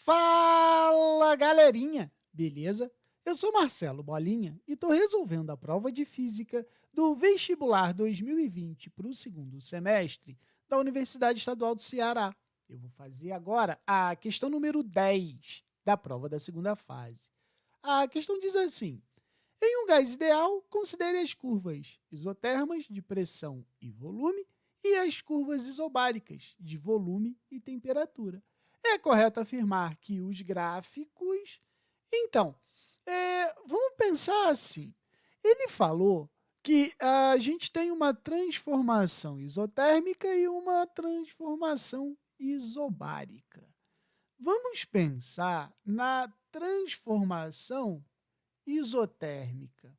Fala, galerinha! Beleza? Eu sou Marcelo Bolinha e estou resolvendo a prova de Física do Vestibular 2020 para o segundo semestre da Universidade Estadual do Ceará. Eu vou fazer agora a questão número 10 da prova da segunda fase. A questão diz assim: em um gás ideal, considere as curvas isotermas de pressão e volume e as curvas isobáricas de volume e temperatura. É correto afirmar que os gráficos... Então, vamos pensar assim. Ele falou que a gente tem uma transformação isotérmica e uma transformação isobárica. Vamos pensar na transformação isotérmica.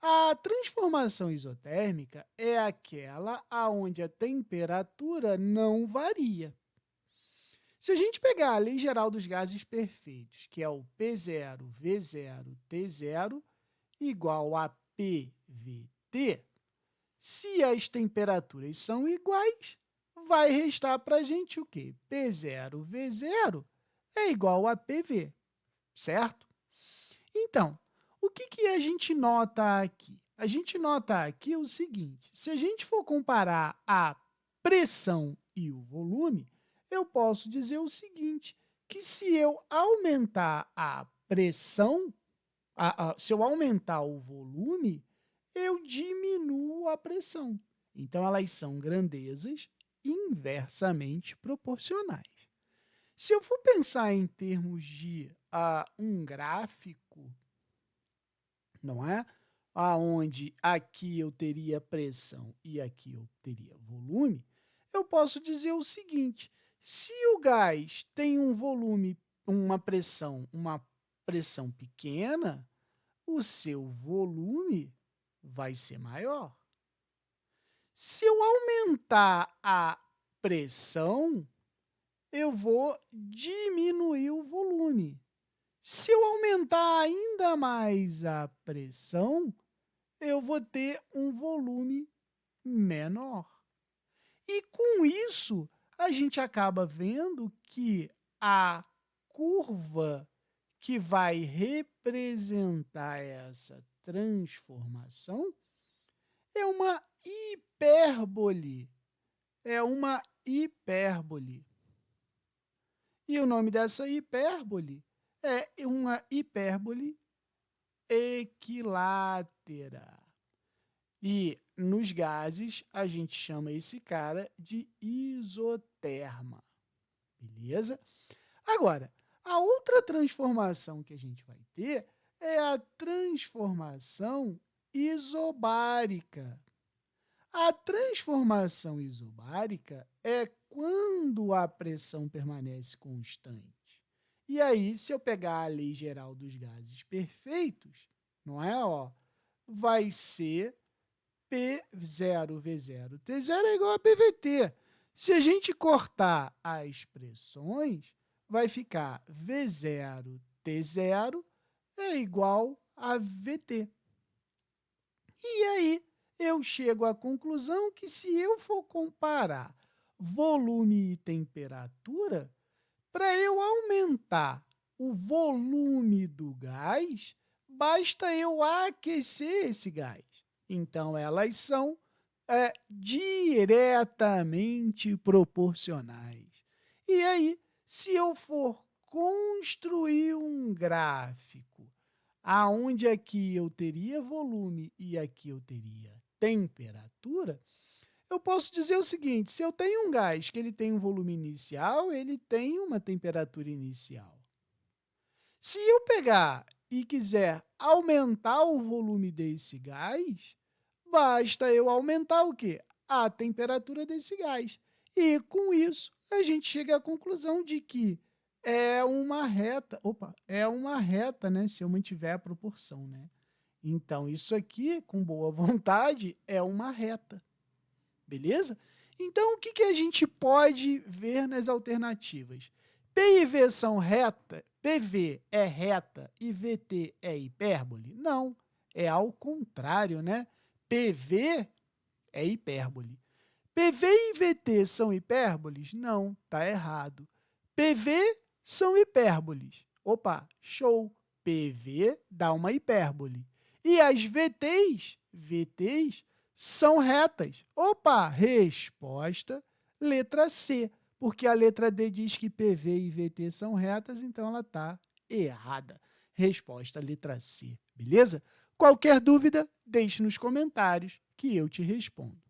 A transformação isotérmica é aquela onde a temperatura não varia. Se a gente pegar a lei geral dos gases perfeitos, que é o P0, V0, T0, igual a PVT, se as temperaturas são iguais, vai restar para a gente o quê? P0, V0 é igual a PV, certo? Então, o que a gente nota aqui? A gente nota aqui o seguinte: se a gente for comparar a pressão e o volume, eu posso dizer o seguinte, que se eu aumentar a pressão, se eu aumentar o volume, eu diminuo a pressão. Então, elas são grandezas inversamente proporcionais. Se eu for pensar em termos de um gráfico, não é? Aonde aqui eu teria pressão e aqui eu teria volume, eu posso dizer o seguinte: se o gás tem um volume, uma pressão pequena, o seu volume vai ser maior. Se eu aumentar a pressão, eu vou diminuir o volume. Se eu aumentar ainda mais a pressão, eu vou ter um volume menor. E com isso, a gente acaba vendo que a curva que vai representar essa transformação é uma hipérbole. É uma hipérbole. E o nome dessa hipérbole é uma hipérbole equilátera. E nos gases, a gente chama esse cara de isoterma. Beleza? Agora, a outra transformação que a gente vai ter é a transformação isobárica. A transformação isobárica é quando a pressão permanece constante. E aí, se eu pegar a lei geral dos gases perfeitos, não é? Vai ser P0, V0, T0 é igual a PVT. Se a gente cortar as expressões, vai ficar V0, T0 é igual a VT. E aí, eu chego à conclusão que se eu for comparar volume e temperatura, para eu aumentar o volume do gás, basta eu aquecer esse gás. Então, elas são diretamente proporcionais. E aí, se eu for construir um gráfico aonde aqui eu teria volume e aqui eu teria temperatura, eu posso dizer o seguinte: se eu tenho um gás que ele tem um volume inicial, ele tem uma temperatura inicial. Se eu pegar e quiser aumentar o volume desse gás, basta eu aumentar o quê? A temperatura desse gás. E com isso, a gente chega à conclusão de que é uma reta. É uma reta, né? Se eu mantiver a proporção, né? Então, isso aqui, com boa vontade, é uma reta. Beleza? Então, o que a gente pode ver nas alternativas? P e V são reta? PV é reta e VT é hipérbole? Não, é ao contrário, né? PV é hipérbole. PV e VT são hipérboles? Não, está errado. PV são hipérboles. Opa, show! PV dá uma hipérbole. E as VTs são retas. Opa, resposta, letra C. Porque a letra D diz que PV e VT são retas, então ela está errada. Resposta, letra C. Beleza? Qualquer dúvida, deixe nos comentários que eu te respondo.